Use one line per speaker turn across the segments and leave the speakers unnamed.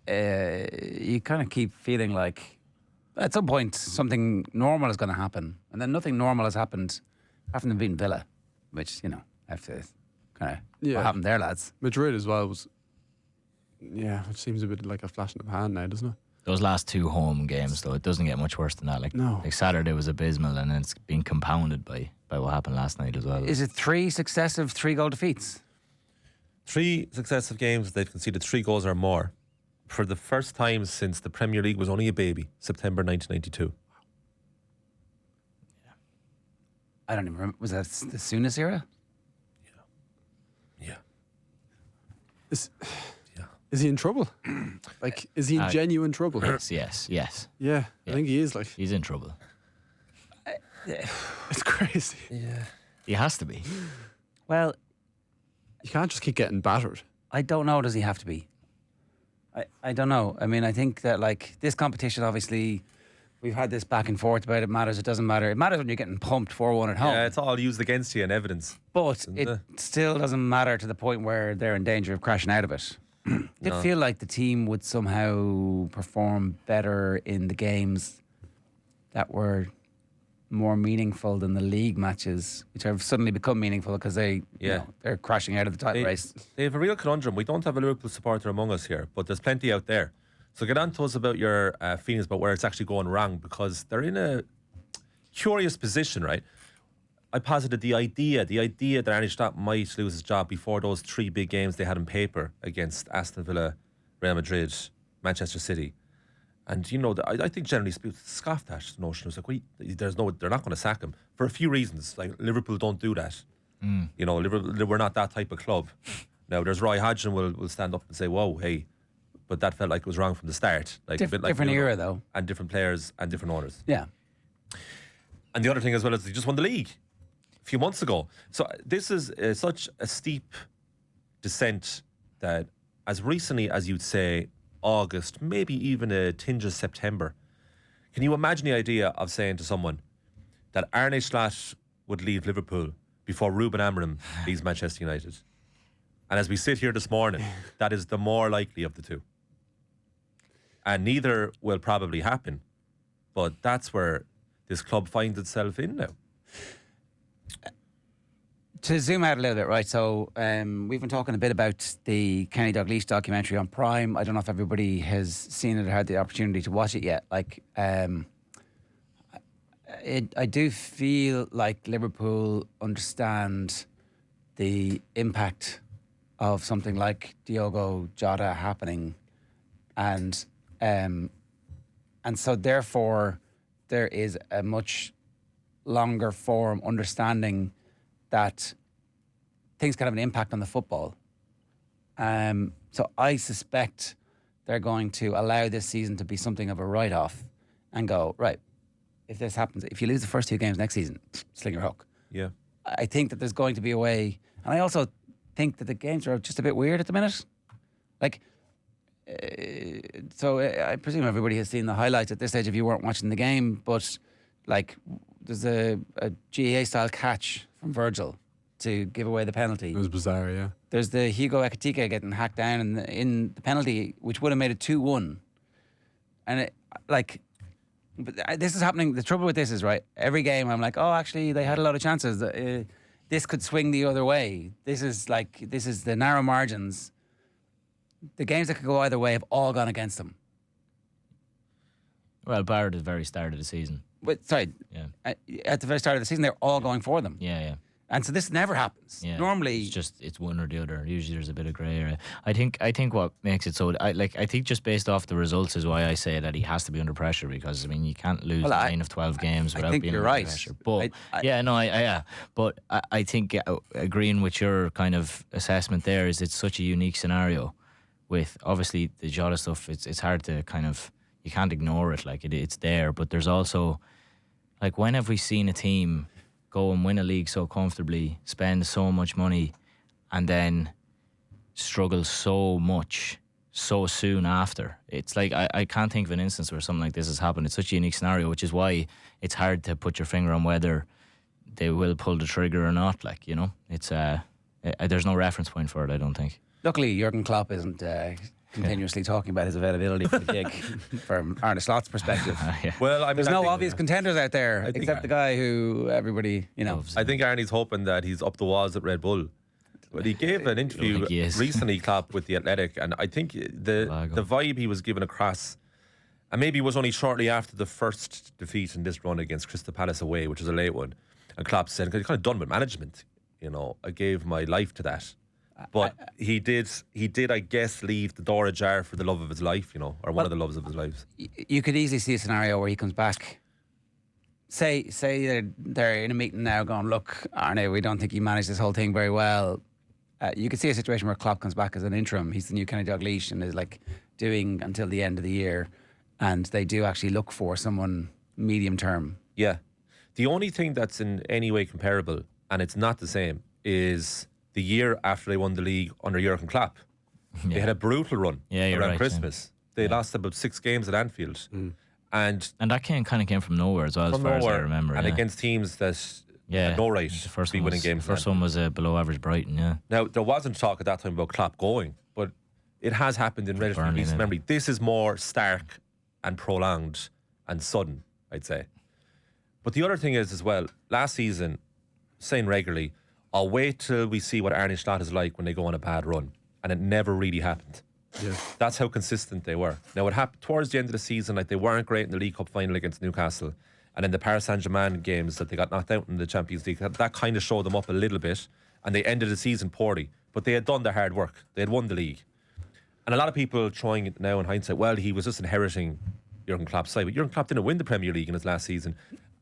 you kind of keep feeling like at some point something normal is going to happen, and then nothing normal has happened apart from them beating Villa, which after kind of what happened there, lads.
Madrid as well was, it seems a bit like a flash in the pan now, doesn't it?
Those last 2 home games, though, it doesn't get much worse than that. Like Saturday was abysmal, and it's been compounded by what happened last night as well.
Is it 3 successive 3-goal defeats?
3 successive games, they've conceded 3 goals or more for the first time since the Premier League was only a baby, September 1992.
I don't even remember. Was that the Souness era?
Yeah.
Is he in trouble? Like, is he in genuine trouble?
Yes.
Yeah, I think he is. Like,
he's in trouble.
It's crazy.
Yeah.
He has to be.
Well,
you can't just keep getting battered.
I don't know. Does he have to be? I don't know. I mean, I think that like this competition, obviously, we've had this back and forth about it matters, it doesn't matter. It matters when you're getting pumped 4-1 at home.
Yeah, it's all used against you in evidence.
But it still doesn't matter to the point where they're in danger of crashing out of it. Did feel like the team would somehow perform better in the games that were more meaningful than the league matches, which have suddenly become meaningful because they're crashing out of the title race.
They have a real conundrum. We don't have a Liverpool supporter among us here, but there's plenty out there. So get on to us about your feelings about where it's actually going wrong, because they're in a curious position, right? I posited the idea that Arne Slot might lose his job before those 3 big games they had in paper against Aston Villa, Real Madrid, Manchester City. And, I think generally scoffed that notion. It was like, they're not going to sack him for a few reasons. Like, Liverpool don't do that. Liverpool, we're not that type of club. Now, there's Roy Hodgson will stand up and say, whoa, hey, but that felt like it was wrong from the start. Like a bit like
different era, though.
And different players and different owners.
Yeah.
And the other thing as well is they just won the league a few months ago. So this is such a steep descent that as recently as you'd say August, maybe even a tinge of September, can you imagine the idea of saying to someone that Arne Slot would leave Liverpool before Ruben Amorim leaves Manchester United? And as we sit here this morning, that is the more likely of the two. And neither will probably happen. But that's where this club finds itself in now.
To zoom out a little bit, right? So we've been talking a bit about the Kenny Dalglish documentary on Prime. I don't know if everybody has seen it or had the opportunity to watch it yet. Like, I do feel like Liverpool understand the impact of something like Diogo Jota happening, and so therefore there is a much longer form understanding that things can have an impact on the football. So I suspect they're going to allow this season to be something of a write-off and go, right, if this happens, if you lose the first 2 games next season, sling your hook.
Yeah.
I think that there's going to be a way, and I also think that the games are just a bit weird at the minute. Like, so I presume everybody has seen the highlights at this stage if you weren't watching the game, but like there's a GAA-style catch from Virgil to give away the penalty.
It was bizarre, yeah.
There's the Hugo Ekitike getting hacked down in the penalty, which would have made it 2-1. And but this is happening. The trouble with this is, right, every game I'm like, oh, actually, they had a lot of chances. This could swing the other way. This is the narrow margins. The games that could go either way have all gone against them.
Well, Parrott at the very start of the season.
At the very start of the season, they're all going for them.
Yeah.
And so this never happens.
Yeah.
Normally,
it's one or the other. Usually, there's a bit of grey area. I think what makes it so. I think just based off the results is why I say that he has to be under pressure, because I mean you can't lose 9 of 12 games without being under pressure. But But I think agreeing with your kind of assessment there is it's such a unique scenario. With obviously the Jota stuff, it's hard to kind of, you can't ignore it. Like it's there, but there's also, like, when have we seen a team go and win a league so comfortably, spend so much money, and then struggle so much so soon after? It's like I can't think of an instance where something like this has happened. It's such a unique scenario, which is why it's hard to put your finger on whether they will pull the trigger or not. Like, it's there's no reference point for it, I don't think.
luckily Jurgen Klopp isn't continuously talking about his availability for the gig from Arne Slot's perspective.
Well, I mean,
there's no obvious contenders out there except the guy who everybody,
I think Arnie's hoping that he's up the walls at Red Bull. But he gave an interview recently, Klopp, with The Athletic, and I think the vibe he was giving across, and maybe it was only shortly after the first defeat in this run against Crystal Palace away, which was a late one, and Klopp said, "I'm kind of done with management. I gave my life to that." But he did, I guess, leave the door ajar for the love of his life, or one of the loves of his life.
You could easily see a scenario where he comes back. Say they're in a meeting now going, "Look, Arne, we don't think he managed this whole thing very well." You could see a situation where Klopp comes back as an interim. He's the new Kenny Dalglish and is doing until the end of the year, and they do actually look for someone medium term.
Yeah. The only thing that's in any way comparable, and it's not the same, is the year after they won the league under Jurgen Klopp. They had a brutal run around Christmas. They lost about 6 games at Anfield. And
that kind of came from nowhere as well, as far as I remember.
And against teams that had no right to be winning games.
The first one was below average Brighton,
Now, there wasn't talk at that time about Klopp going, but it has happened in relatively recent memory. This is more stark and prolonged and sudden, I'd say. But the other thing is as well, last season, saying regularly, I'll wait till we see what Arne Slot is like when they go on a bad run. And it never really happened. Yeah. That's how consistent they were. Now, it happened towards the end of the season, they weren't great in the League Cup final against Newcastle. And in the Paris Saint-Germain games that they got knocked out in the Champions League, that kind of showed them up a little bit. And they ended the season poorly. But they had done their hard work. They had won the league. And a lot of people throwing it now in hindsight, well, he was just inheriting Jurgen Klopp's side. But Jurgen Klopp didn't win the Premier League in his last season.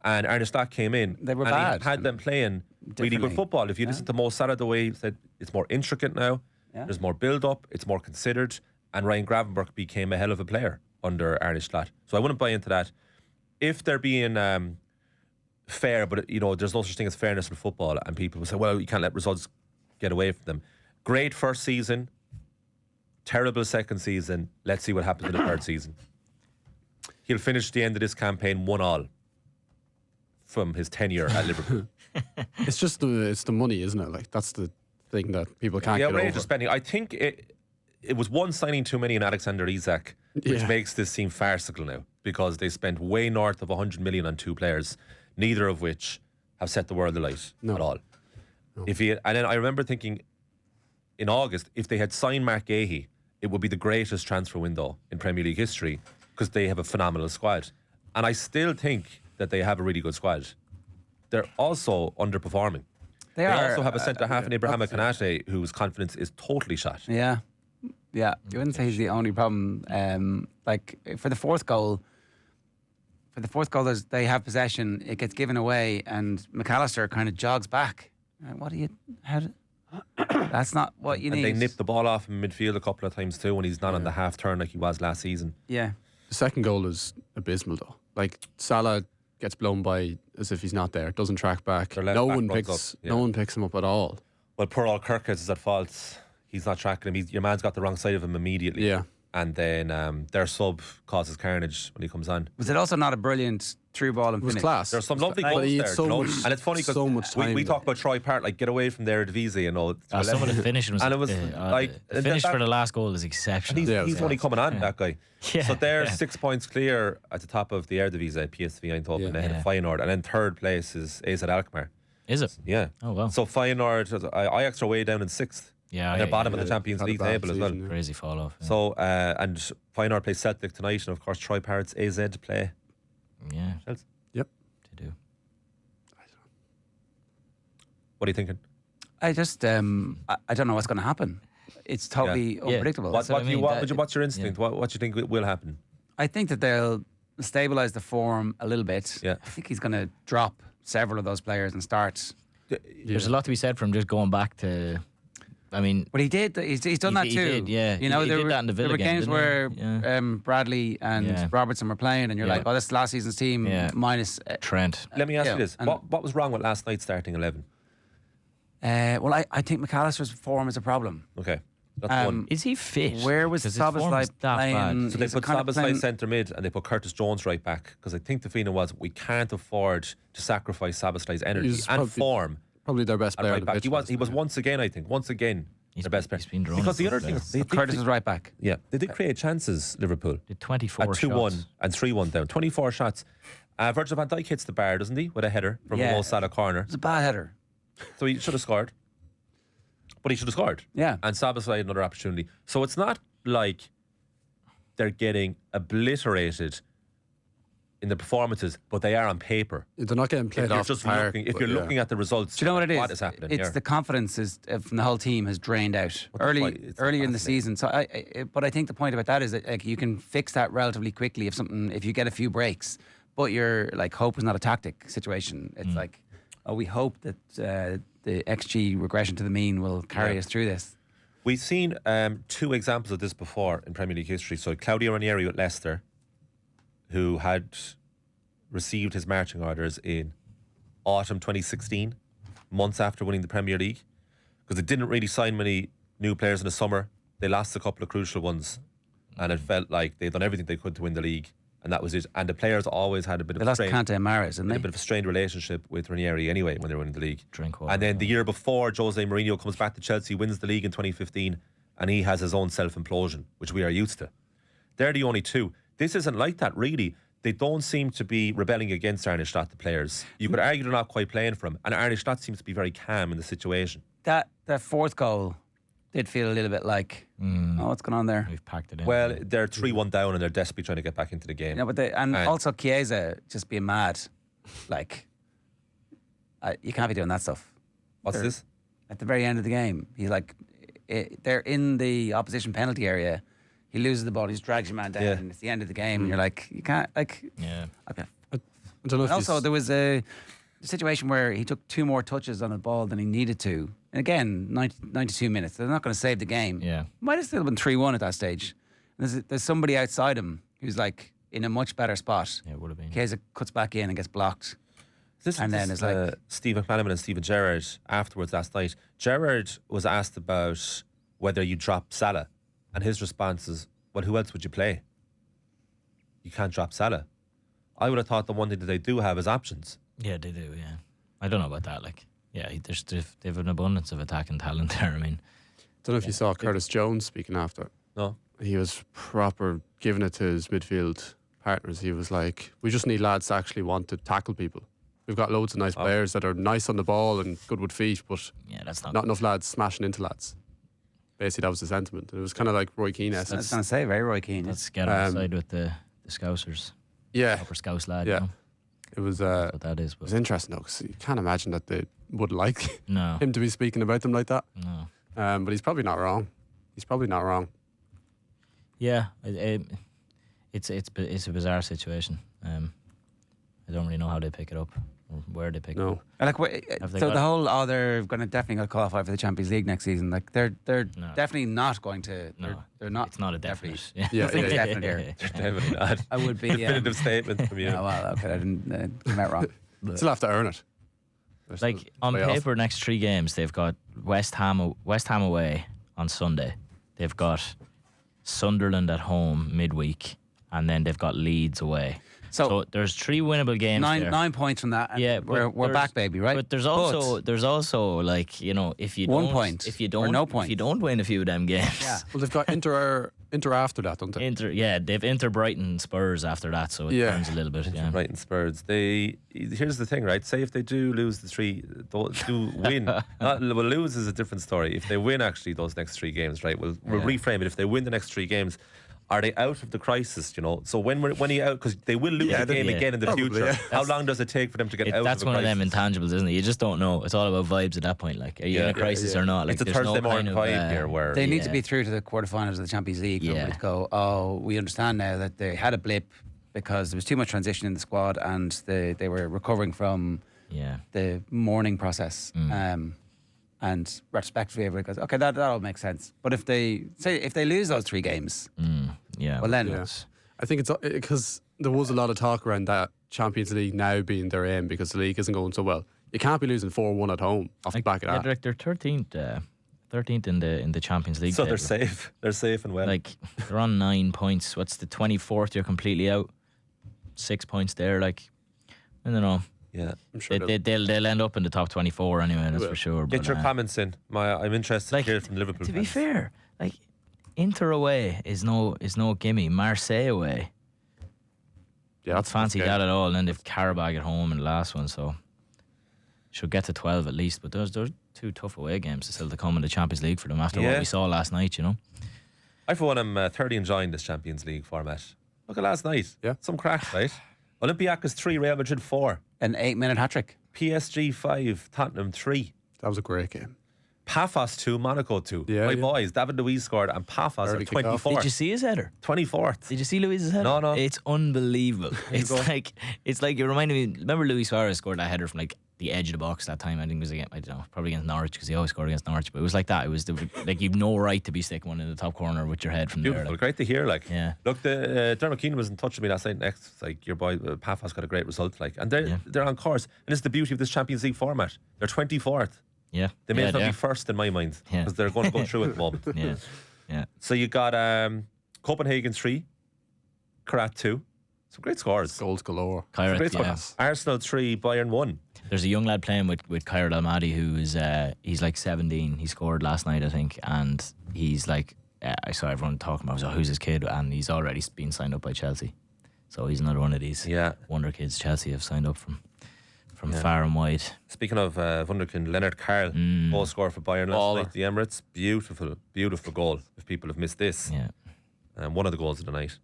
And Arne Slot came in.
They were
and
bad.
He had them playing really good football. If you listen to Mo Salah, the way he said, it's more intricate now. Yeah. There's more build-up. It's more considered. And Ryan Gravenberch became a hell of a player under Arne Slot. So I wouldn't buy into that. If they're being fair, but there's no such thing as fairness in football, and people will say, well, you can't let results get away from them. Great first season, terrible second season. Let's see what happens in the third season. He'll finish the end of this campaign 1-1 from his tenure at Liverpool.
It's just the money, isn't it? That's the thing that people can't get over.
Spending. I think it was one signing too many in Alexander Isak, which makes this seem farcical now, because they spent way north of 100 million on 2 players, neither of which have set the world alight at all. No. And then I remember thinking in August, if they had signed Mark Gahey, it would be the greatest transfer window in Premier League history, because they have a phenomenal squad. And I still think that they have a really good squad. They're also underperforming. They also have a centre-half in Ibrahim Konate whose confidence is totally shot.
Yeah. Yeah, you wouldn't say he's the only problem. For the fourth goal, they have possession. It gets given away, and McAllister kind of jogs back. That's not what you need.
And they nipped the ball off in midfield a couple of times too when he's not on the half turn like he was last season.
Yeah.
The second goal is abysmal though. Salah gets blown by as if he's not there. Doesn't track back. No one picks him up at all.
Well, poor old Kirkes is at fault. He's not tracking him. Your man's got the wrong side of him immediately. Yeah. And then their sub causes carnage when he comes on.
Was it also not a brilliant through ball and finish?
It was class.
There's some lovely goals there. And it's funny because we talk about Troy Parrott, get away from there, Divisa,
some of the finishing was...
And it was
the finish for the last goal is exceptional.
He's only coming on, that guy. Yeah. So they're 6 points clear at the top of the Eredivisie, PSV Eindhoven, ahead of Feyenoord. And then third place is AZ Alkmaar.
Is it?
Yeah.
Oh, wow.
So Feyenoord, Ajax are way down in 6th.
Yeah,
they're bottom of the Champions League table as well.
Crazy fall off. Yeah.
So, and Feyenoord play Celtic tonight, and of course Troy Parrott's AZ play.
Yeah.
Chelsea.
Yep.
They do.
What are you thinking?
I just, I don't know what's going to happen. It's totally unpredictable.
What's your instinct? What do you think will happen?
I think that they'll stabilise the form a little bit.
Yeah.
I think he's going to drop several of those players and start.
There's a lot to be said from just going back to...
but he did. He's done that too.
He did, yeah.
There
did that in the Villa
were games where Bradley and Robertson were playing, and you're like, "Oh, this is last season's team minus
Trent."
Let me ask you this: what was wrong with last night's starting 11?
I think McAllister's form is a problem.
Okay, that's one.
Is he fit?
Where was Szoboszlai playing?
So they put Szoboszlai centre mid, and they put Curtis Jones right back, because I think the feeling was we can't afford to sacrifice Szoboszlai's energy and form.
Probably their best player.
Right back. He was once again Their best player.
He's been drawn
because the other thing is
Curtis is right back.
Yeah, they did create chances, Liverpool.
Did 24
at 2-1
shots.
and 3-1 down. 24 shots. Virgil van Dijk hits the bar, doesn't he? With a header from a Mo Salah corner.
It's a bad header.
So he should have scored. But he should have scored.
Yeah.
And Sabasai had another opportunity. So it's not like they're getting obliterated in the performances, but they are on paper.
They're not getting played off the park.
If you're looking at the results,
do you know what it is?
What is happening?
It's the confidence from the whole team has drained out early in the season. So but I think the point about that is that like you can fix that relatively quickly if you get a few breaks. But you're like, hope is not a tactic situation. It's like, we hope that the XG regression to the mean will carry us through this.
We've seen 2 examples of this before in Premier League history. So Claudio Ranieri with Leicester, who had received his marching orders in autumn 2016, months after winning the Premier League, because they didn't really sign many new players in the summer. They lost a couple of crucial ones, and it felt like they'd done everything they could to win the league, and that was it. And the players always had a bit of a strained,
Kante and Mahrez, didn't they?
A bit of a strained relationship with Ranieri anyway when they were winning the league.
Drink water.
And then the year before, Jose Mourinho comes back to Chelsea, wins the league in 2015, and he has his own self-implosion, which we are used to. They're the only 2. This isn't like that, really. They don't seem to be rebelling against Arne Slot, the players. You could argue they're not quite playing for him, and Arne Slot seems to be very calm in the situation.
That 4th goal did feel a little bit like, what's going on there?
We've packed it in.
Well, they're 3-1 down, and they're desperately trying to get back into the game.
Yeah, but also Chiesa just being mad. Like, you can't be doing that stuff.
What's this?
At the very end of the game, he's like, they're in the opposition penalty area. He loses the ball. He just drags your man down, and it's the end of the game. And you're like, you can't, like, okay.
I don't know.
Also, there was a situation where he took 2 more touches on the ball than he needed to. And again, 92 minutes. They're not going to save the game.
Yeah,
might have still been 3-1 at that stage. There's somebody outside him who's like in a much better spot.
Yeah, it would have been.
Chiesa cuts back in and gets blocked.
Then it's like Steve McManaman and Stephen Gerrard afterwards last night. Gerrard was asked about whether you drop Salah, and his response is, well, who else would you play? You can't drop Salah. I would have thought the one thing that they do have is options.
Yeah, they do, yeah. I don't know about that. Like, yeah, they have an abundance of attacking talent there. I mean,
don't know if you saw Curtis Jones speaking after.
No.
He was proper giving it to his midfield partners. He was like, we just need lads to actually want to tackle people. We've got loads of nice players that are nice on the ball and good with feet, but
that's
not enough lads smashing into lads. Basically, that was the sentiment. It was kind of like Roy Keane-esque.
I was going to say, very Roy Keane.
Let's get on the side with the Scousers.
Yeah.
Proper Scouse lad,
yeah.
you know?
It was,
that's what that is.
It was interesting, though, because you can't imagine that they would like him to be speaking about them like that.
No.
But he's probably not wrong.
Yeah, it's a bizarre situation. I don't really know how they pick it up or where they pick it up.
Like, so the whole they're going to definitely going to qualify for the Champions League next season. Like they're definitely not going to. They're not.
It's not a definite.
Definite.
Definitely not.
I would be
definitive statement from you.
Oh, well, okay, I didn't come out wrong.
Still have to earn it.
Like on paper, next 3 games they've got West Ham away on Sunday. They've got Sunderland at home midweek, and then they've got Leeds away. So there's 3 winnable games.
9 points from that.
Yeah,
we're back, baby, right?
But there's also like, you know, if you
1
don't,
point,
if you don't,
or no point.
if you don't win a few of them games.
Yeah.
Well, they've got Inter after that, don't they?
They've Inter, Brighton, Spurs after that, so it turns a little bit.
Inter, Brighton, Spurs. Here's the thing, right? Say if they do lose the 3, do win. Lose is a different story. If they win actually those next 3 games, right? We'll reframe it. If they win the next 3 games, are they out of the crisis, you know? So when are you out? Because they will lose the game again in the future. How long does it take for them to get out of the crisis?
That's one of them intangibles, isn't it? You just don't know. It's all about vibes at that point. Like, are you in a crisis or not? Like,
it's a Thursday morning vibe here where...
They need to be through to the quarterfinals of the Champions League for everybody to go, we understand now that they had a blip because there was too much transition in the squad and they were recovering from the mourning process. And retrospectively, everybody goes, okay, that all makes sense. But if they lose those 3 games, well then,
I think it's because there was a lot of talk around that Champions League now being their aim because the league isn't going so well. You can't be losing 4-1 at home off the back of that.
They're 13th in the Champions League.
So
table.
They're safe and well.
Like they're on 9 points. What's the 24th? You're completely out. 6 points there. Like, I don't know.
Yeah,
I'm sure
they'll end up in the top 24 anyway. That's for sure.
Get
but,
your comments in. I'm interested to hear from Liverpool.
To be fair, like Inter away is no gimme. Marseille away.
Yeah,
I'd fancy that at all. And then they've Carragher at home in the last one, so should get to 12 at least. But those 2 tough away games still to come in the Champions League for them after what we saw last night.
I for one am thoroughly enjoying this Champions League format. Look at last night.
Yeah,
some crack, right? Olympiacos 3, Real Madrid 4.
An 8-minute hat trick.
PSG 5, Tottenham 3.
that was a great game.
Pafos 2, Monaco 2.
Yeah,
My boys, David Luiz scored and Pafos at 24th.
Did you see his header?
24th.
Did you see Luiz's header?
No.
It's unbelievable. It's like it reminded me. Remember Luis Suarez scored that header from like the edge of the box that time. I think it was against, I don't know, probably against Norwich because he always scored against Norwich. But it was like that. It was like you've no right to be sticking one in the top corner with your head from
Beautiful.
there. Like.
Great to hear. Like,
yeah.
Look, the Dermot Keenan was in touch with me last night. Next, like your boy Pafos got a great result. Like, and they're on course. And it's the beauty of this Champions League format. They're 24th.
Yeah,
they may as well be first in my mind because they're going to go through at the moment.
Yeah.
So you got Copenhagen 3, Parrott 2. Some great scores.
Goals galore.
Parrott,
Arsenal 3, Bayern 1.
There's a young lad playing with Kyra Dalmadi who is he's like 17. He scored last night, I think, and he's like I saw everyone talking about who's his kid, and he's already been signed up by Chelsea. So he's another one of these wonder kids Chelsea have signed up from far and wide. Speaking
of wunderkind, Leonard Carl, goal scorer for Bayern last night, the Emirates. Beautiful goal. If people have missed this, one of the goals of the night.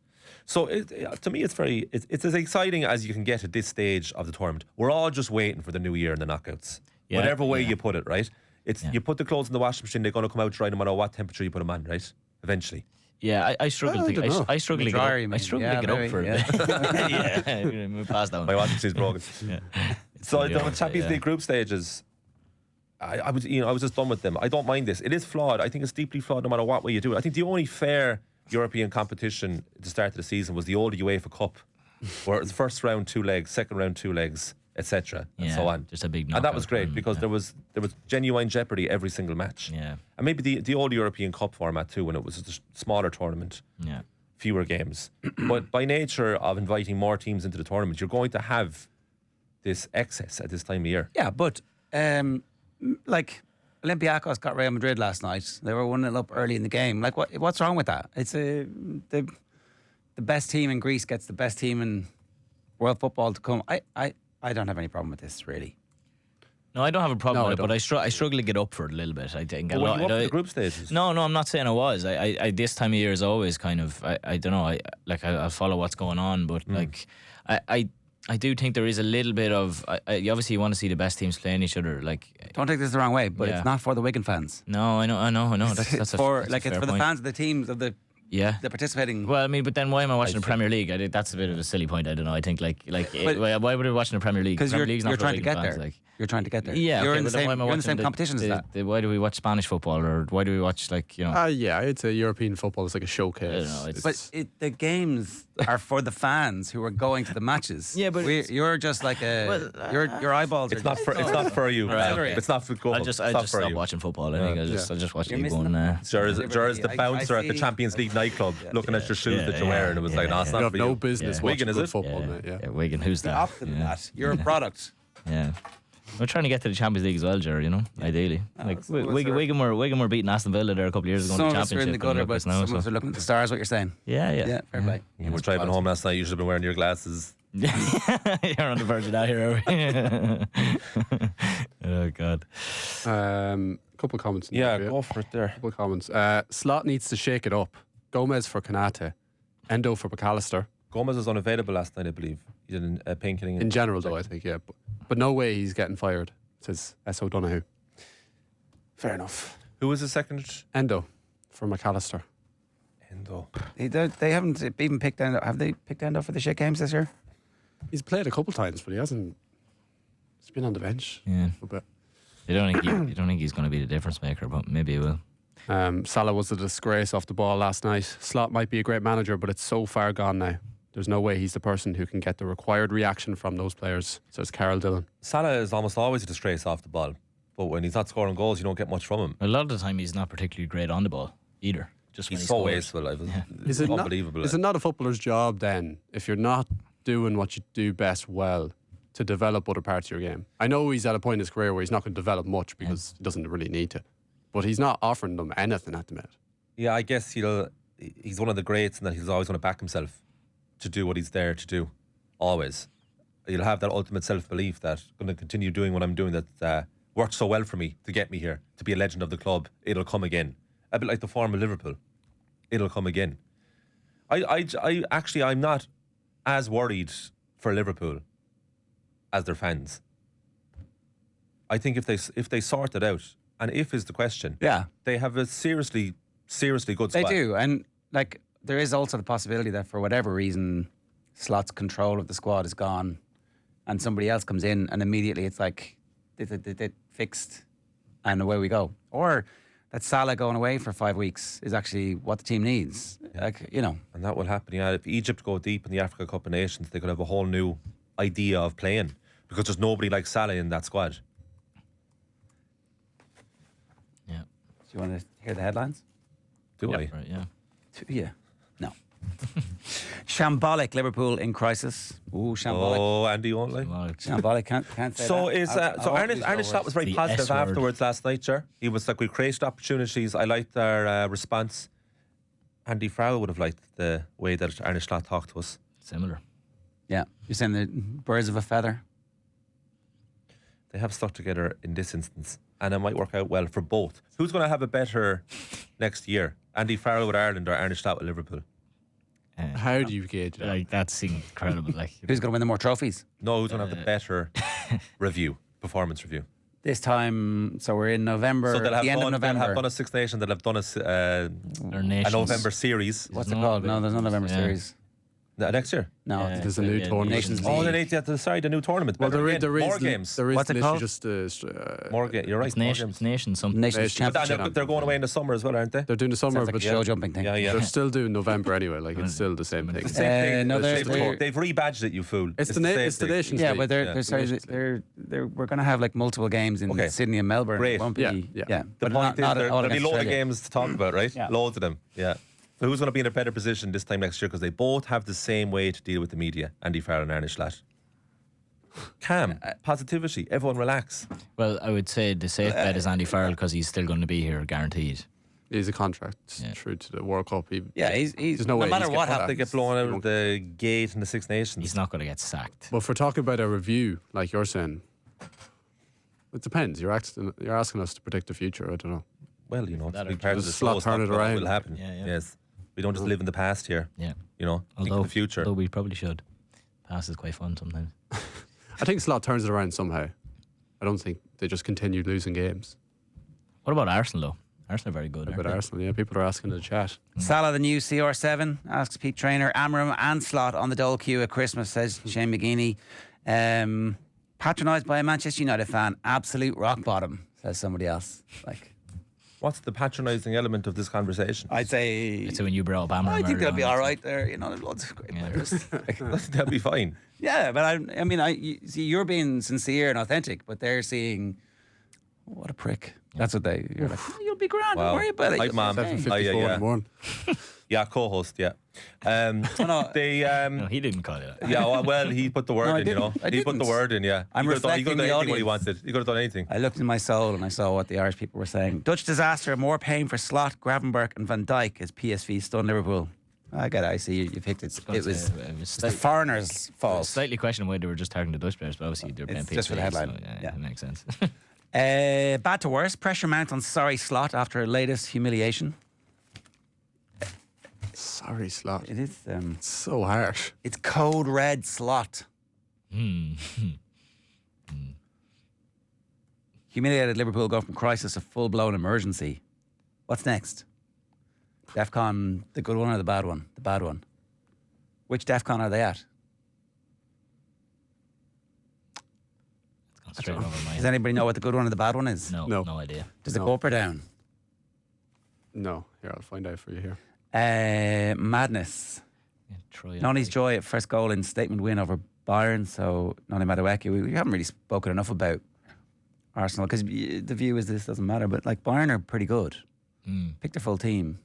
So to me, it's as exciting as you can get at this stage of the tournament. We're all just waiting for the new year and the knockouts. Whatever way you put it, right? You put the clothes in the washing machine, they're going to come out dry no matter what temperature you put them on, right? Eventually.
Yeah, I struggle to get up for it. Move past that one.
My washing machine's broken. So the Champions League group stages, I was just done with them. I don't mind this. It is flawed. I think it's deeply flawed no matter what way you do it. I think the only fair European competition at the start of the season was the old UEFA Cup, where it was first round 2 legs, second round 2 legs, etc. and so on.
Just a big knockout.
And that was great because there was genuine jeopardy every single match.
Yeah.
And maybe the old European Cup format too, when it was a smaller tournament.
Yeah.
Fewer games. But by nature of inviting more teams into the tournament, you're going to have this excess at this time of year.
Yeah, but like Olympiacos got Real Madrid last night. They were 1-0 up early in the game. Like what's wrong with that? It's the best team in Greece gets the best team in world football to come. I don't have any problem with this, really.
No, I don't have a problem with it, but I struggle to get up for it a little bit. I think
you up in the group stages?
No, I'm not saying I was. I this time of year is always kind of I don't know. I'll follow what's going on, but like I do think there is a little bit of obviously you want to see the best teams playing each other. Like,
don't take this the wrong way, but it's not for the Wigan fans.
No, I know. That's
it's for the fans of the teams of the. Yeah, they're participating.
Well, I mean, but then why am I watching the Premier League? that's a bit of a silly point. I don't know. I think why would I be watching the Premier League?
Because you're trying to get there. You're trying to get there.
Yeah,
you're in the same competition as that.
Why do we watch Spanish football, or why do we watch
yeah, I'd say European football is like a showcase.
I don't know,
but the games are for the fans who are going to the matches.
Yeah, but
you're just like your eyeballs.
It's not for you.
Right.
It's not for goal.
I'll just stop watching football. I think I'll just watch League One.
Ger's the bouncer at the Champions League nightclub looking at your shoes that you're wearing. It was like, no, it's not for you.
No business watching
Wigan, is it?
Football, mate.
Yeah, Wigan. Who's that?
The opposite of that. You're a product.
Yeah. We're trying to get to the Champions League as well, Ger, ideally. Wigan were beating Aston Villa there a couple of years ago in the Championship.
Some of us are in the gutter, but some of us are looking at the stars, what you're saying.
Yeah,
fair play.
You were driving home last night, you should have been wearing your glasses.
You're on the verge of that here, are we? Oh, God.
Couple of comments.
Go for it there.
Couple of comments. Slot needs to shake it up. Gomez for Konate. Endo for McAllister.
Gomez was unavailable last night, I believe. He did a painkilling.
In general, though, I think, yeah. But no way he's getting fired, says S. O'Donoghue. Fair enough.
Who was the second?
Endo for McAllister.
Endo.
They haven't even picked Endo. Have they picked Endo for the shit games this year?
He's played a couple times, but he hasn't. He's been on the bench.
Yeah.
A bit.
You don't think he's going to be the difference maker, but maybe he will.
Salah was a disgrace off the ball last night. Slot might be a great manager, but it's so far gone now. There's no way he's the person who can get the required reaction from those players, says Carol Dillon.
Salah is almost always a disgrace off the ball, but when he's not scoring goals, you don't get much from him.
A lot of the time, he's not particularly great on the ball either. Just
he's so wasteful. It's unbelievable.
Is it not a footballer's job then, if you're not doing what you do best well, to develop other parts of your game. I know he's at a point in his career where he's not going to develop much because he doesn't really need to. But he's not offering them anything at the minute.
Yeah, I guess he's one of the greats in that he's always going to back himself to do what he's there to do. Always. You'll have that ultimate self-belief that I'm going to continue doing what I'm doing that worked so well for me to get me here, to be a legend of the club. It'll come again. A bit like the form of Liverpool. It'll come again. I'm not as worried for Liverpool as their fans. I think if they sort it out, and if is the question, they have a seriously good squad.
They do, and like there is also the possibility that for whatever reason, Slot's control of the squad is gone, and somebody else comes in, and immediately it's like they fixed, and away we go. Or that Salah going away for 5 weeks is actually what the team needs. Like, you know.
And that will happen, yeah. If Egypt go deep in the Africa Cup of Nations, they could have a whole new idea of playing because there's nobody like Salah in that squad.
Yeah.
Do you want to hear the headlines?
Do I?
Right, yeah.
Yeah. No. Shambolic, Liverpool in crisis. Ooh, shambolic.
Oh, Andy won't like.
Shambolic, can't say
so
that.
Arne Slot was very
The
positive
S word.
afterwards last night, sir. He was like, we created opportunities. I liked our response. Andy Farrell would have liked the way that Arne Slot talked to us.
Similar.
Yeah. You're saying the birds of a feather?
They have stuck together in this instance, and it might work out well for both. Who's going to have a better next year? Andy Farrell with Ireland or Arne Slot with Liverpool?
How do you gauge that?
Like, that's incredible. Like,
Who's going to win the more trophies?
No, who's going to have the better performance review?
This time, so we're in November,
So
the end of
they'll have
November.
done a Six Nations, they'll have done a November series.
What's it called? No, there's no November
Yeah.
series.
Next year?
No,
There's a new tournament.
Nations
Oh,
League.
the new tournament.
Well,
Better
there
again.
is
more games.
There is
What's it
literally
called?
just
More games. You're right.
it's
more
Nations,
games.
Nations, something.
Nations
Nations
But
Championship.
they're going away in the summer as well, aren't they?
they're doing the summer,
Sounds like a
but
show jumping thing.
Yeah.
they're still doing November anyway. Like it's still the same thing.
Same thing.
no, they're-
They've rebadged it, you fool.
It's the
same
Nations
thing.
League.
Yeah, but
Yeah.
we're going to have like multiple games in
Okay.
Sydney and Melbourne.
Great.
It won't be,
Yeah.
The
but
point
not
is
all
there'll be
against
loads of
Australia.
games to talk about, right?
Yeah.
Loads of them. Yeah. So who's going to be in a better position this time next year? Because they both have the same way to deal with the media. Andy Farrell and Arne Slot. Calm, positivity, everyone relax.
Well, I would say the safe bet is Andy Farrell because he's still going to be here, guaranteed.
He's a contract
Yeah.
through to the World Cup.
Yeah, he's
there's no way
matter
he's
what
getting
happens.
They get blown out of the gate in the Six Nations.
He's not going to get sacked.
But if we're talking about a review, like you're saying, it depends. You're asking us to predict the future. I don't know.
Well, you know, it's a
That
big
or
part of the
just
show.
slot turn it
What
around.
will happen.
Yeah.
Yes. We don't just live in the past here.
Yeah.
You know, think of the future.
Although we probably should. Past is quite fun sometimes.
I think Slot turns it around somehow. I don't think they just continued losing games.
What about Arsenal, though? Arsenal are very good.
But
aren't they?
Arsenal, yeah, people are asking in the chat.
Salah, the new CR7, asks Pete Trainer. Amram and Slot on the dole queue at Christmas, says Shane McGeaney. Patronised by a Manchester United fan. Absolute rock bottom, says somebody else. Like,
What's the patronising element of this conversation?
I'd say...
It's when you brought up Amram.
I think they'll be
earlier on,
all right there. You know, there's lots of great players.
They'll be fine.
Yeah, but I mean, you're being sincere and authentic, but they're seeing, what a prick. That's what you're like, "Oh, you'll be grand,
Wow.
don't worry about it.
Like,
You'll be
ma'am.
fine."
7:54 in
yeah.
the morning.
Yeah, co-host, yeah.
no.
They,
No, he didn't call it that.
yeah, well, he put the word
No, I
in, you know.
didn't. I
He put the
didn't.
word in, yeah.
I'm
he could have
reflecting
done
the
anything what he
audience.
wanted. He could have done anything.
I looked in my soul and I saw what the Irish people were saying. Dutch disaster, more pain for Slot, Gravenberch and Van Dijk as PSV stunned Liverpool. I get it, I see you picked it. It was the foreigners' fault.
Slightly questioning why they were just targeting the Dutch players, but obviously they're playing
It's just for the
PSV,
headline.
so
Yeah.
it makes sense.
Bad to worse, pressure mount on sorry Slot after latest humiliation.
Sorry, Slot.
It is,
It's so harsh.
it's code red Slot. Humiliated Liverpool go from crisis to full-blown emergency. What's next? DEFCON, the good one or the bad one? The bad one. Which DEFCON are they at?
It's gone straight over my
Does
head.
anybody know what the good one or the bad one is?
No,
No.
no idea.
Does it
No.
go up or down?
No, here, I'll find out for you here.
Madness.
Yeah, Troy,
Noni's joy at first goal in statement win over Bayern. So Noni Madueke, we haven't really spoken enough about Arsenal because the view is this doesn't matter. But like Bayern are pretty good. Pick their full team.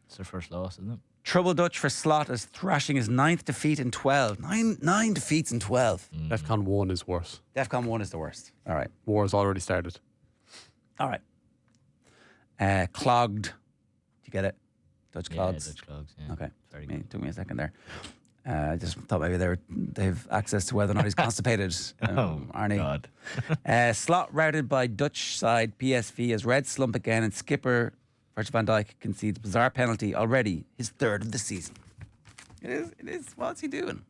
It's their first loss, isn't it?
Trouble Dutch for Slot as thrashing his 9th defeat in 12. Nine defeats in 12.
DEFCON 1 is worse.
DEFCON 1 is the worst. All right.
War's already started.
All right. Clogged. Do you get it? Dutch clogs.
Yeah, Dutch clogs. Yeah.
Okay.
Very good.
Took me a second there. I just thought maybe they've access to whether or not he's constipated. Arnie.
God.
Slot routed by Dutch side PSV as Red slump again, and skipper Virgil van Dijk concedes bizarre penalty already, his 3rd of the season. It is. What's he doing?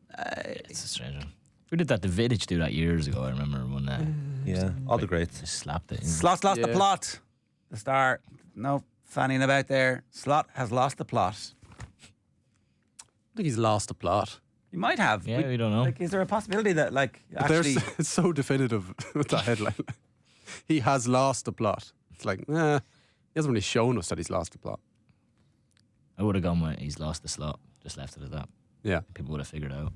It's a strange one. Who did that? The Vidic do that years ago. I remember when.
All the greats.
Just slapped it.
Slot's lost the plot. The star. No fanning about there. Slot has lost the plot.
I think he's lost the plot.
He might have.
Yeah, we don't know.
Like, is there a possibility that, like, actually...
It's so definitive with that headline. He has lost the plot. It's like, he hasn't really shown us that he's lost the plot.
I would have gone with he's lost the slot. Just left it at that.
Yeah.
People would have figured it out.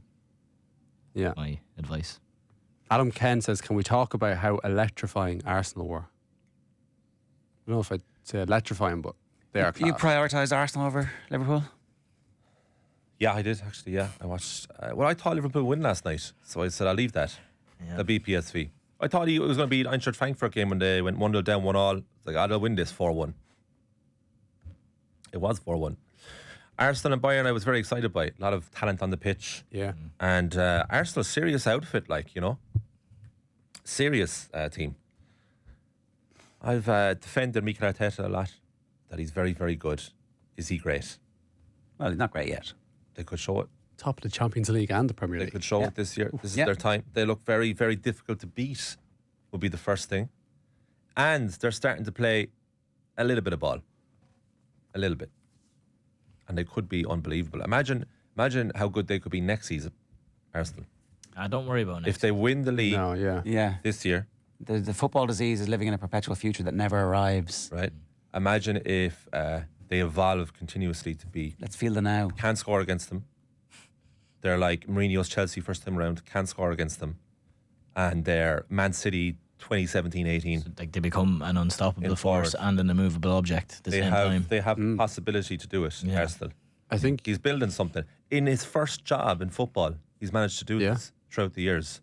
Yeah.
My advice.
Adam Ken says, can we talk about how electrifying Arsenal were? I don't know if I'd say electrifying, but they are class.
You prioritised Arsenal over Liverpool?
Yeah, I did actually. Yeah, I watched. I thought Liverpool win last night, so I said I'll leave that.
Yeah.
They'll beat PSV. I thought he was going to beat Eintracht Frankfurt game when they went 1-0 down, 1-1. It's like, I'll win this 4-1. It was 4-1. Arsenal and Bayern, I was very excited by. A lot of talent on the pitch.
Yeah.
And Arsenal, serious outfit, serious team. I've defended Mikel Arteta a lot. That he's very, very good. Is he great?
Well, he's not great yet.
They could show it.
Top of the Champions League and the Premier
They
League.
could show it this year. This is their time. They look very, very difficult to beat, would be the first thing. And they're starting to play a little bit of ball. A little bit. And they could be unbelievable. Imagine how good they could be next season, Arsenal.
Don't worry about it.
If they win the league this year.
The football disease is living in a perpetual future that never arrives.
Right. Imagine if they evolve continuously to be...
Let's feel the now.
Can't score against them. They're like Mourinho's Chelsea first time round. Can't score against them. And they're Man City 2017-18.
So, like, they become an unstoppable force and an immovable object at the same time.
They have possibility to do it, Arsenal.
I think
he's building something. In his first job in football, he's managed to do this throughout the years.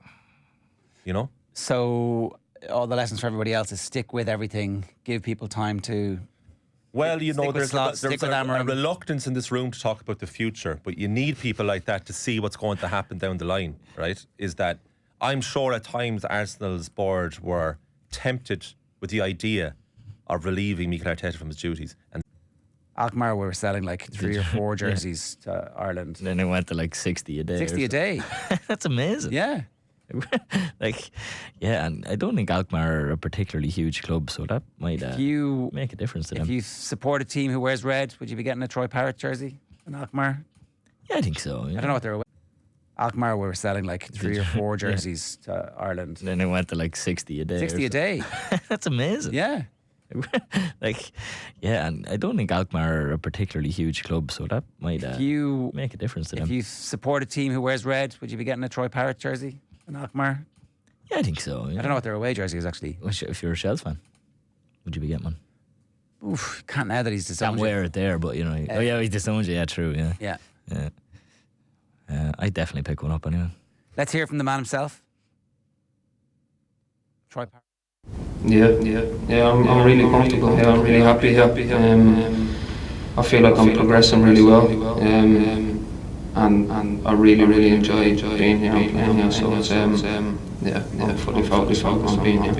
You know?
So all the lessons for everybody else is stick with everything, give people time to...
Well, you know, there's a
Amarim.
reluctance in this room to talk about the future, but you need people like that to see what's going to happen down the line, right? Is that I'm sure at times Arsenal's board were tempted with the idea of relieving Mikel Arteta from his duties. And
Alkmaar were selling like 3 or 4 jerseys to Ireland.
And then it went to like 60 a day.
60 a day.
That's amazing.
Yeah.
And I don't think Alkmaar are a particularly huge club, so that might make a difference to them.
If you support a team who wears red, would you be getting a Troy Parrott jersey in Alkmaar?
Yeah, I think so. Yeah.
I don't know what they're... Alkmaar were selling like 3 or 4 jerseys to Ireland.
And then it went to like 60 a day.
60 a day.
That's amazing.
Yeah.
And I don't think Alkmaar are a particularly huge club, so that might make a difference to them.
If you support a team who wears red, would you be getting a Troy Parrott jersey in Alkmaar?
Yeah, I think so. Yeah.
I don't know what their away jersey is actually.
If you're a Shells fan, would you be getting one?
Oof, can't now that he's disowned
you. Can't wear it there, but you know. He's disowned you. Yeah, true. Yeah. I'd definitely pick one up anyway.
Let's hear from the man himself. Troy Parrott.
I'm really comfortable here. I'm really happy. I feel like I'm progressing really well. And I really enjoy being here and playing here. So it's I'm fully focused on being here.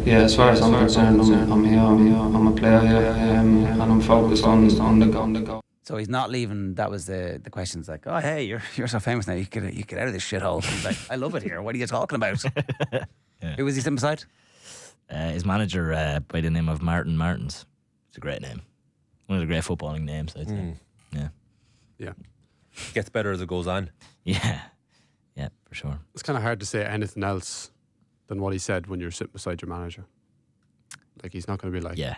Yeah, as far as I'm concerned, I'm here. I'm a player here, and I'm focused on the goal.
So he's not leaving. That was the questions like, oh hey, you're so famous now. You get out of this shithole. He's like, I love it here. What are you talking about? Who was he sitting beside?
His manager by the name of Martin Martins. It's a great name. One of the great footballing names, I'd say.
Yeah.
Gets better as it goes on.
Yeah, for sure.
It's kind of hard to say anything else than what he said when you're sitting beside your manager. Like, he's not going to be like, I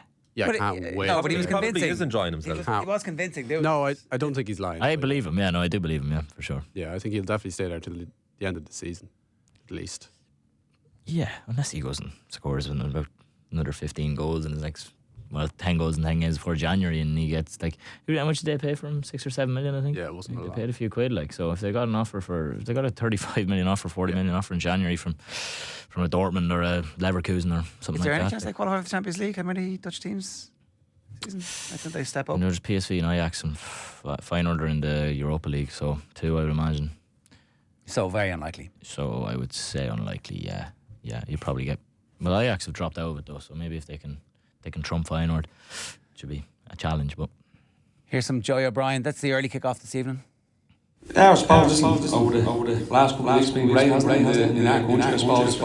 can't wait.
No, but he was convincing.
Probably is enjoying himself.
He was convincing.
No, I don't think he's lying.
I believe him. Yeah, no, I do believe him. Yeah, for sure.
Yeah, I think he'll definitely stay there till the end of the season, at least.
Yeah, unless he goes and scores in about another 15 goals in his next, 10 goals in 10 games before January, and he gets like, how much did they pay for him? 6 or 7 million, I think.
Yeah, it wasn't a lot.
They paid a few quid, like. So if they got if they got a 35 million offer, 40 million offer in January from a Dortmund or a Leverkusen or something like that.
Is there any chance they qualify for the Champions League? How many Dutch teams season? I think they step up.
And there's PSV and Ajax and Feyenoord are in the Europa League, so 2 I would imagine.
So very unlikely.
So I would say unlikely. Yeah, you probably get. Well, Ajax have dropped out of it though, so maybe if they can trump Feyenoord, it should be a challenge. But
here's some Joey O'Brien. That's the early kick-off this evening.
Yeah, I suppose over the last couple of weeks been great, hasn't it? In our country, I suppose.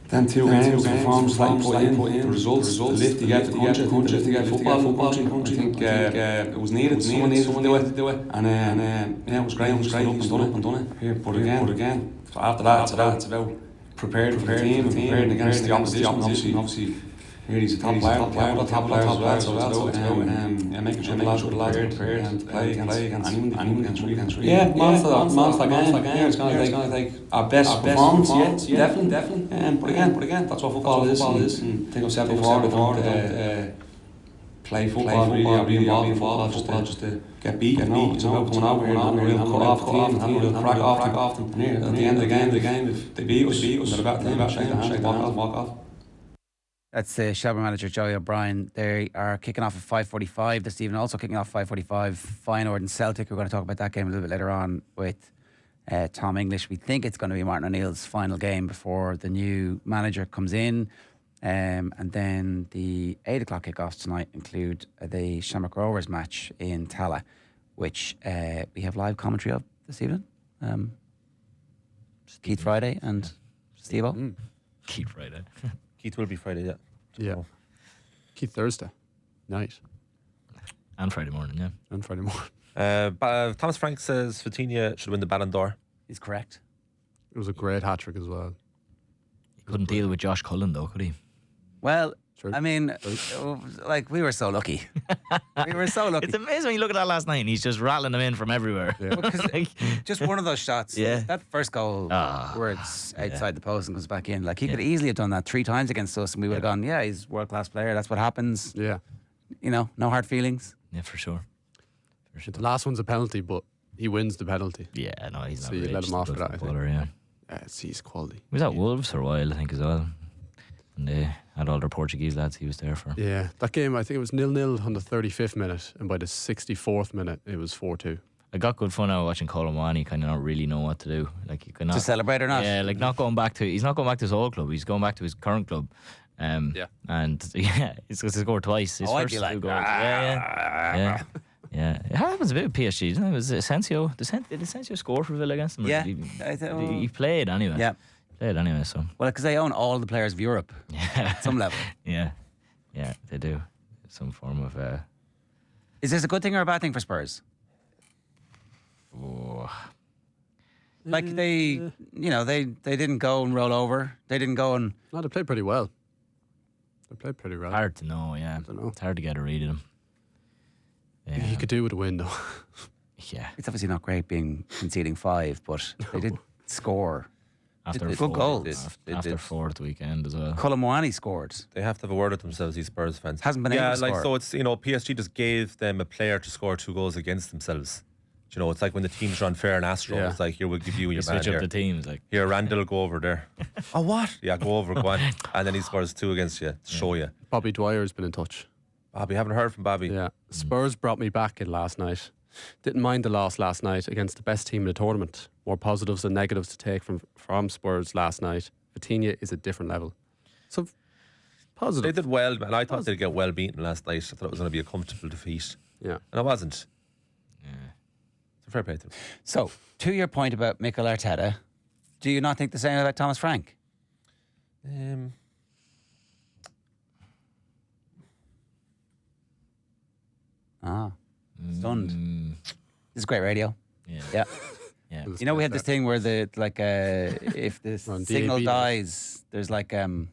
Then 2 games, the performance like put in, the results, the lift to get the country, lift to get football. I think it was needed. Someone needed to do it, and yeah, it was great. He's done it. Here, but again, so after that, it's about prepared for the team, prepared against the opposition. Obviously. He's a top player as well, so it's about making sure the lads are prepared and play against anyone against really. Yeah, monster game. It's going to take our best performance, definitely. But again, that's what football is. And I think I've said before, don't play football really, or be involved in football just to get beat. It's about coming over here and having a real cut off the team, having a real crack off them. And here, at the end of the game, if they beat us, they're about to shake the hands, walk off.
That's the Shelbourne manager, Joey O'Brien. They are kicking off at 5:45 this evening. Also kicking off 5:45, Feyenoord and Celtic. We're going to talk about that game a little bit later on with Tom English. We think it's going to be Martin O'Neill's final game before the new manager comes in. And then the 8 o'clock kickoffs tonight include the Shamrock Rovers match in Tala, which we have live commentary of this evening. Keith Friday and Steve-O.
Keith Friday.
Keith will be Friday, yeah.
Yeah. Keith Thursday night.
And Friday morning, yeah.
And Friday morning.
Thomas Frank says Vitinha should win the Ballon d'Or.
He's correct.
It was a great hat-trick as well.
He couldn't deal with Josh Cullen though, could he?
Well,
True.
I mean, like, we were so lucky. We were so lucky.
It's amazing when you look at that last night and he's just rattling them in from everywhere.
Yeah.
Because just one of those shots,
Yeah.
that first goal where it's outside the post and comes back in, like, he could easily have done that 3 times against us and we would have gone, yeah, he's a world-class player, that's what happens.
Yeah.
You know, no hard feelings.
Yeah, for sure.
The last one's a penalty, but he wins the penalty.
Yeah, no, he's not.
So you let him off for that, I think.
Yeah.
He's quality.
He was at Wolves for a while, I think, as well. And they had all their Portuguese lads he was there for.
Yeah, that game, I think it was 0-0 on the 35th minute, and by the 64th minute, it was 4-2.
I got good fun out watching Colm Boohig kind of not really know what to do. Like, he could not
To celebrate or not?
Yeah, like not going back to. He's not going back to his old club. He's going back to his current club.
Yeah.
And yeah, he's going to score twice. His
I'd
first
be like,
2 goals. Yeah. It happens a bit with PSG, doesn't it? It was Asensio. Did Asensio score for Villa against them?
Yeah.
He played anyway.
Yeah.
Played anyway, so.
Well, because they own all the players of Europe at some level.
Yeah, they do. Some form of.
Is this a good thing or a bad thing for Spurs? Like, they didn't go and roll over. They didn't go and...
No, they played pretty well.
Hard to know, yeah.
I don't know.
It's hard to get a read of them. Yeah.
He could do with a win, though.
Yeah.
It's obviously not great conceding 5, but they did score.
After
Good
4
goals.
After 4th weekend as well.
Colm Boohig scored.
They have to have a word with themselves, these Spurs fans.
Hasn't been able to score.
So it's, PSG just gave them a player to score 2 goals against themselves. It's like when the teams run fair and Astro.
Yeah.
It's like, here, we'll give you your man
switch up
here.
the teams. Like,
Here, Randall, go over there. Oh, what? Yeah, go over, go on. And then he scores 2 against you to show you.
Bobby Dwyer's been in touch.
Bobby, haven't heard from Bobby.
Yeah. Spurs brought me back in last night. Didn't mind the loss last night against the best team in the tournament. More positives and negatives to take from Spurs last night. Vitinha is a different level. So, positive.
They did well, man. I thought they'd get well beaten last night. I thought it was going to be a comfortable defeat.
Yeah.
And it wasn't. Yeah. So fair play to them.
So, to your point about Mikel Arteta, do you not think the same about Thomas Frank? Stunned. This is great radio.
Yeah.
Yeah. You know, we had this thing where if the signal
DAB
dies, there's like an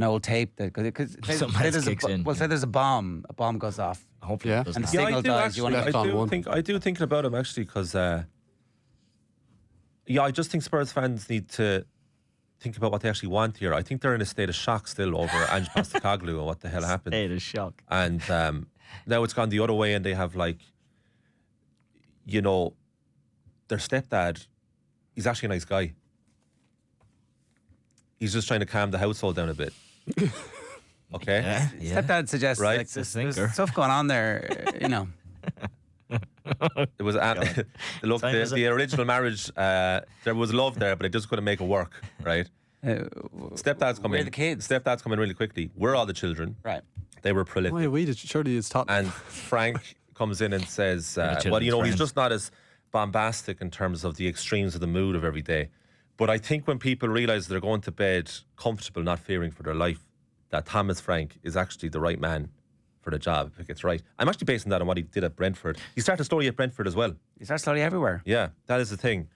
old tape that because say there's a bomb goes off.
Hopefully, it doesn't
and the
happen.
signal dies. You want to
I do think about him actually because I just think Spurs fans need to think about what they actually want here. I think they're in a state of shock still over Ange Postecoglou and what the hell happened.
State of shock.
And now it's gone the other way, and they have, like, you know, their stepdad, he's actually a nice guy. He's just trying to calm the household down a bit. Okay?
Yeah.
Stepdad suggests,
Right.
like, there's stuff going on there, you know.
It was look, the original marriage, there was love there, but it just couldn't make it work, right? Stepdad's coming.
We're the kids.
Stepdad's coming really quickly. We're all the children.
Right.
They were prolific.
Why we did? Surely it's Tottenham.
And Frank comes in and says, well,
children's
you know, he's
friend.
just not as bombastic in terms of the extremes of the mood of every day. But I think when people realise they're going to bed comfortable, not fearing for their life, that Thomas Frank is actually the right man for the job, if it gets right. I'm actually basing that on what he did at Brentford. He started slowly at Brentford as well.
He starts slowly everywhere.
Yeah, that is the thing.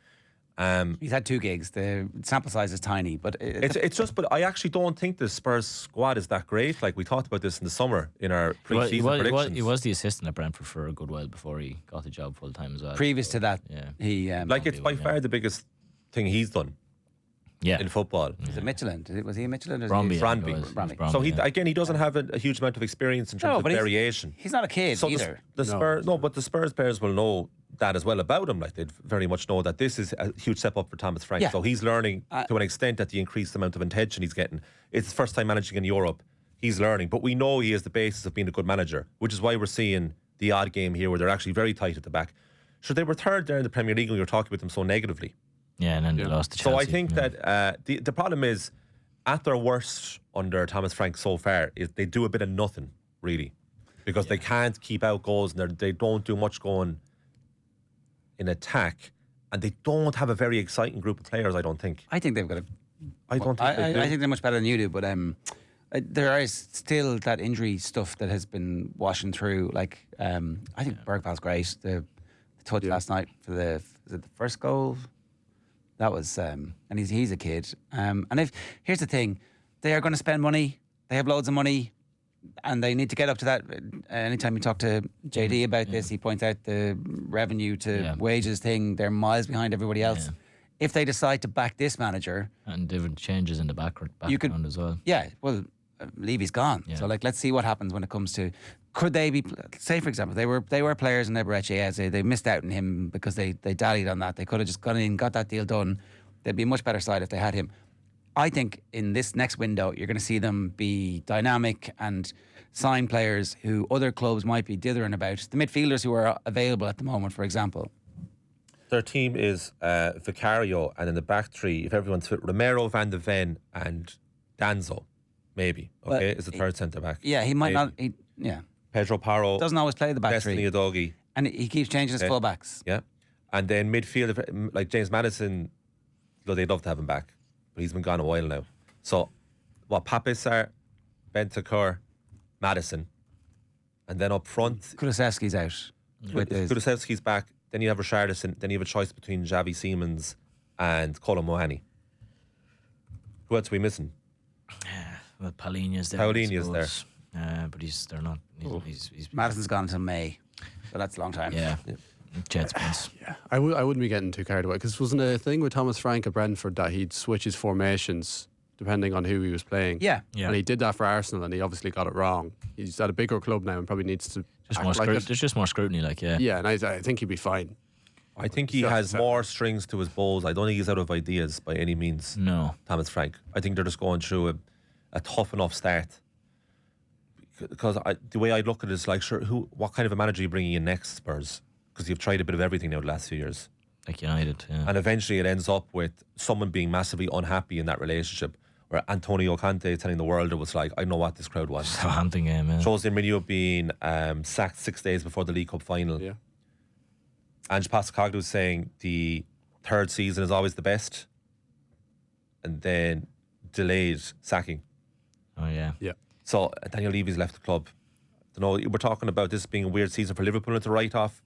He's had 2 gigs. The sample size is tiny, but
It's just, but I actually don't think the Spurs squad is that great. Like, we talked about this in the summer in our pre-season predictions.
He was the assistant at Brentford for a good while before he got the job full time as well.
previous to that,
Yeah.
he
Like, it's by far the biggest thing he's done
Yeah.
in football.
was it Michelin? Was he a Michelin? Or
Bromby.
Bromby.
it was
Bromby.
So he
yeah.
again, he doesn't have a huge amount of experience in terms
No,
of
but
variation.
He's not a kid
So
either.
the Spurs, but the Spurs players will know that as well about him. Like, they'd very much know that this is a huge step up for Thomas Frank.
Yeah.
So he's learning to an extent that the increased amount of attention he's getting. It's his first time managing in Europe. He's learning, but we know he has the basis of being a good manager, which is why we're seeing the odd game here where they're actually very tight at the back. So they were third there in the Premier League, and we were talking about them so negatively.
Yeah, and then they lost to Chelsea.
So I think
yeah.
that the problem is, at their worst under Thomas Frank so far, is they do a bit of nothing, really, because they can't keep out goals, and they don't do much going in attack, and they don't have a very exciting group of players, I don't think.
I think they've got a.
I don't think they do.
I think they're much better than you do, but there is still that injury stuff that has been washing through. Like, I think Bergval's great. The touch last night for the first goal. That was, and he's a kid. And here's the thing, they are going to spend money. They have loads of money, and they need to get up to that. Anytime you talk to JD about this, he points out the revenue to wages thing. They're miles behind everybody else.
Yeah.
If they decide to back this manager,
and different changes in the background as well.
yeah, well, Levy's gone.
Yeah.
So, like, let's see what happens when it comes to. Could they be? Say, for example, they were players in Eberechi. They missed out on him because they dallied on that. They could have just gone in, got that deal done. They'd be a much better side if they had him. I think in this next window, you're going to see them be dynamic and sign players who other clubs might be dithering about. The midfielders who are available at the moment, for example.
Their team is Vicario, and in the back three, if everyone's fit, Romero, Van de Ven, and Danzo, maybe. Okay, is the third centre back.
Yeah, he might not.
Pedro Parrott
Doesn't always play the back
Destiny
three.
Udogie.
And he keeps changing his fullbacks.
Yeah. And then midfield, like James Maddison, though they'd love to have him back, but he's been gone a while now. So, what Papis are, Bentancur, Maddison, and then up front,
Kulusevski's out.
Kulusevski's back, then you have Richarlison, then you have a choice between Xavi Simons and Colm Boohig. Who else are we missing?
Well, Paulina's there.
Paulina's there.
But they're not. He's
Madison's gone until May. So that's a long time.
Yeah. Jets fans.
Yeah, I wouldn't be getting too carried away, because wasn't a thing with Thomas Frank at Brentford that he'd switch his formations depending on who he was playing.
Yeah.
And he did that for Arsenal, and he obviously got it wrong. He's at a bigger club now and probably needs to
Just
act
more
like it.
There's just more scrutiny, like
Yeah, and I think he'd be fine.
I think he has more strings to his bows. I don't think he's out of ideas by any means.
No.
Thomas Frank. I think they're just going through a tough enough start. Because the way I look at it is like, sure, what kind of a manager are you bringing in next, Spurs? Because you've tried a bit of everything now the last few years.
Like United, yeah.
And eventually it ends up with someone being massively unhappy in that relationship, where Antonio Conte telling the world it was like, I know what this crowd wants.
Southampton game, yeah.
Jose Mourinho being sacked 6 days before the League Cup final.
Yeah.
Ange Postecoglou saying the third season is always the best, and then delayed sacking.
Oh, yeah.
Yeah.
So Daniel Levy's left the club. I don't know, we're talking about this being a weird season for Liverpool and it's a write-off.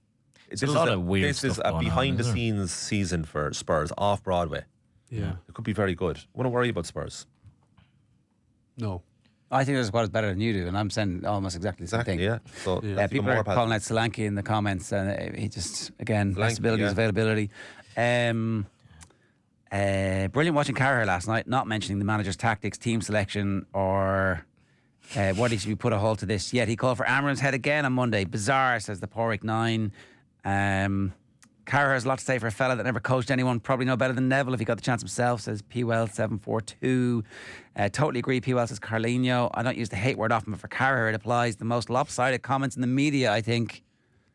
There's a lot of weird
This is
stuff
a
going on,
behind-the-scenes season for Spurs, off Broadway.
Yeah.
It could be very good. I wouldn't worry about Spurs.
No.
I think their squad is better than you do, and I'm saying almost exactly the same thing.
yeah. So
People are calling out Solanke in the comments, and he just, again,
Solanke,
stability,
yeah.
availability. Brilliant watching Carragher last night, not mentioning the manager's tactics, team selection, or what he should be put a halt to this yet. He called for Amarim's head again on Monday. Bizarre, says the Porrick 9. Carragher has a lot to say for a fella that never coached anyone. Probably know better than Neville if he got the chance himself, says P-Well 742. Totally agree, P-Well, says Carlinho. I don't use the hate word often, but for Carragher it applies. The most lopsided comments in the media, I think.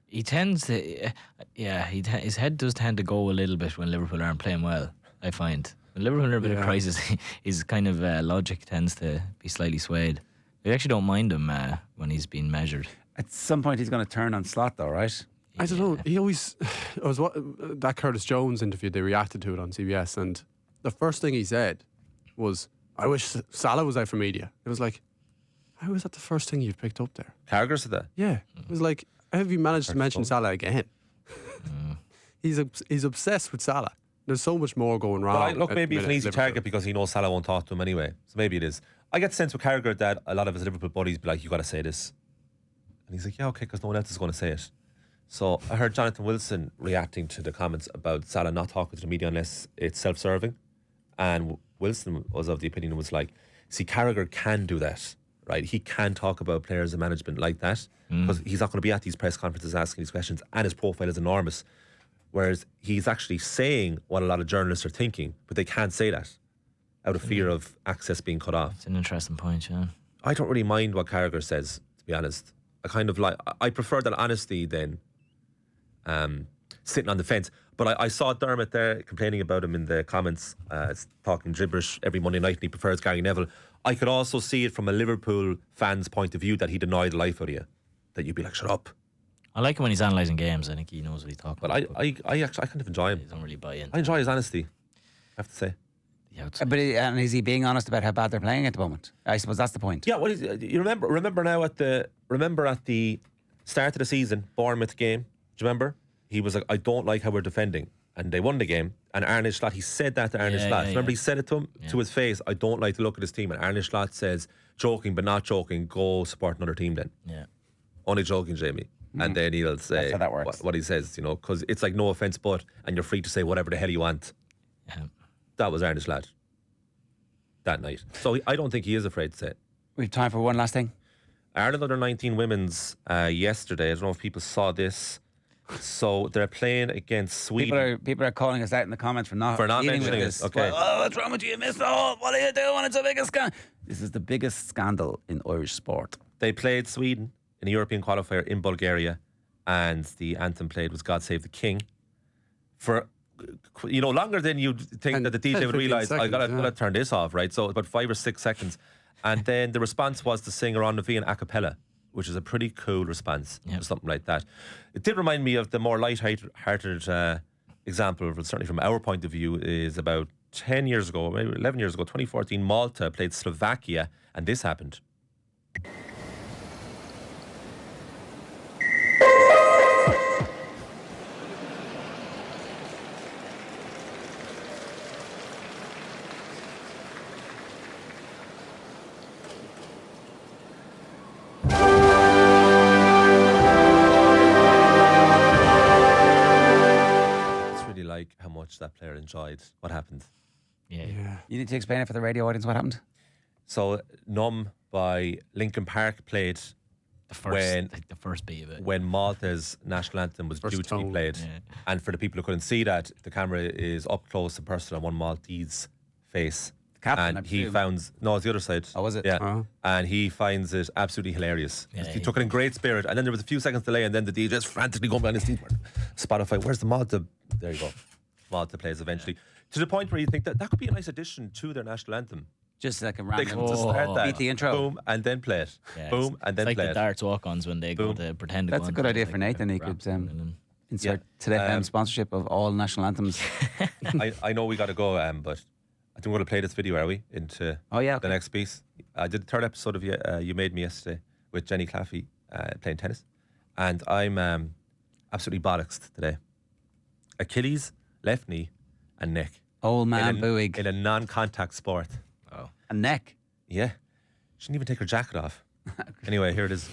He tends to, his head does tend to go a little bit when Liverpool aren't playing well, I find. When Liverpool are in a bit of crisis, his kind of logic tends to be slightly swayed. I actually don't mind him when he's being measured.
At some point he's going to turn on Slot though, right?
I don't know. He always that Curtis Jones interview. They reacted to it on CBS, and the first thing he said was, "I wish Salah was out for media." It was like, how is that the first thing you've picked up there?
Carragher said that.
Yeah, it was like, how have you managed to mention Salah again? He's obsessed with Salah. There's so much more going wrong.
Look, maybe it's an easy target because he knows Salah won't talk to him anyway. So maybe it is. I get the sense with Carragher that a lot of his Liverpool buddies be like, "You got to say this," and he's like, "Yeah, okay," because no one else is going to say it. So I heard Jonathan Wilson reacting to the comments about Salah not talking to the media unless it's self-serving, and Wilson was of the opinion, was like, see, Carragher can do that, right? He can talk about players and management like that because he's not going to be at these press conferences asking these questions, and his profile is enormous, whereas he's actually saying what a lot of journalists are thinking, but they can't say that out of fear of access being cut off.
It's an interesting point, yeah.
I don't really mind what Carragher says, to be honest. I prefer that honesty than sitting on the fence. But I saw Dermot there complaining about him in the comments, talking gibberish every Monday night, and he prefers Gary Neville. I could also see it from a Liverpool fan's point of view that he denied the life out of you, that you'd be like, shut up.
I like him when he's analysing games. I think he knows what he's talking about.
But I actually kind of enjoy him.
I don't really buy in.
I enjoy his honesty, I have to say.
Yeah,
But and is he being honest about how bad they're playing at the moment? I suppose that's the point.
Yeah, you remember now at the start of the season, Bournemouth game, do you remember? He was like, I don't like how we're defending. And they won the game. And Arne Slot, he said that to Arne Slot. Remember, he said it to him, to his face, I don't like the look of this team. And Arne Slot says, joking but not joking, go support another team then.
Yeah.
Only joking, Jamie. And then he'll say
That's how that works.
what he says, because it's like no offence but, and you're free to say whatever the hell you want.
Yeah.
That was Arne Slot that night. So I don't think he is afraid to say it.
We have time for one last thing.
Ireland under 19 women's yesterday. I don't know if people saw this. So they're playing against Sweden.
People are calling us out in the comments for not dealing with
mentioning
this.
it. Okay.
Oh, what's wrong with you? You missed all. What are you doing? It's a big scandal. This is the biggest scandal in Irish sport.
They played Sweden in a European qualifier in Bulgaria, and the anthem played was "God Save the King." For longer than you'd think that the DJ would realise, I gotta turn this off, right? So about 5 or 6 seconds, and then the response was to sing Around the V in a cappella, which is a pretty cool response, or something like that. It did remind me of the more light-hearted example, certainly from our point of view, is about 10 years ago, maybe 11 years ago, 2014, Malta played Slovakia, and this happened. How much that player enjoyed what happened.
Yeah.
You need to explain it for the radio audience what happened.
So Numb by Linkin Park played
The first beat of it.
when Malta's national anthem was due to be played.
Yeah.
And for the people who couldn't see that, the camera is up close and personal on one Maltese face.
The captain,
and he found it's the other side.
Oh, was it?
Yeah.
Oh.
And he finds it absolutely hilarious.
Yeah,
he took it in great spirit, and then there was a few seconds delay, and then the DJ's frantically going behind his teeth. Spotify, where's the Malta? There you go. Malta plays eventually. To the point where you think that could be a nice addition to their national anthem.
Just like a
They
random.
come to start that.
Beat the intro.
Boom, and then play it.
Yeah,
Boom, and then
it's
play
like
it.
the darts walk-ons when they go to pretend to
That's
go
a
on
good
to,
idea
like,
for Nathan. He
rap
could
and then-
insert Today FM sponsorship of all national anthems.
I know we got to go, but I think we're going to play this video, are we? Into the next piece. I did the third episode of You Made Me yesterday with Jenny Claffey playing tennis. And I'm absolutely bollocks today. Achilles, left knee, and neck.
Old man Boohig.
In a non-contact sport.
Oh.
A neck.
Yeah. She didn't even take her jacket off. Anyway, here it is.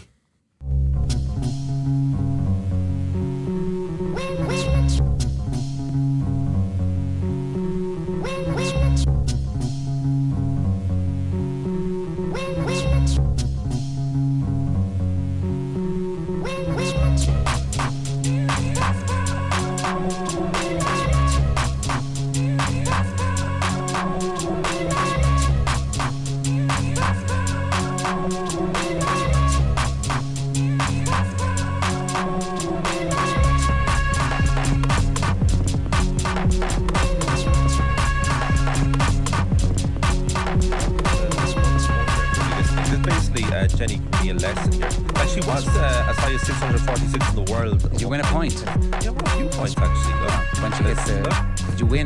million less. And she was as high as 646 in the world.
Did you win a point?
Yeah, well, a few points actually. Look.
When she gets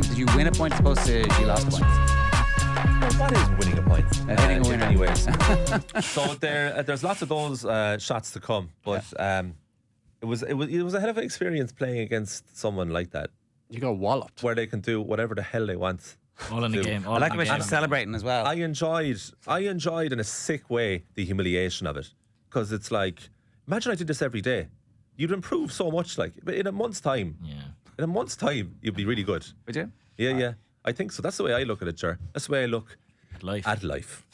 did you win a point as opposed to she lost points?
Well, what is winning a point?
Hitting a winner.
Anyways. So there's lots of those shots to come, but it was a hell of an experience playing against someone like that.
You got walloped.
Where they can do whatever the hell they want.
All in the game.
I like the way she's celebrating as well.
I enjoyed in a sick way the humiliation of it, because it's like, imagine I did this every day. You'd improve so much, like, but in a month's time.
Yeah.
In a month's time, you'd be really good.
Would you?
Yeah. I think so. That's the way I look at it, Ger. That's the way I look
at life.
At life.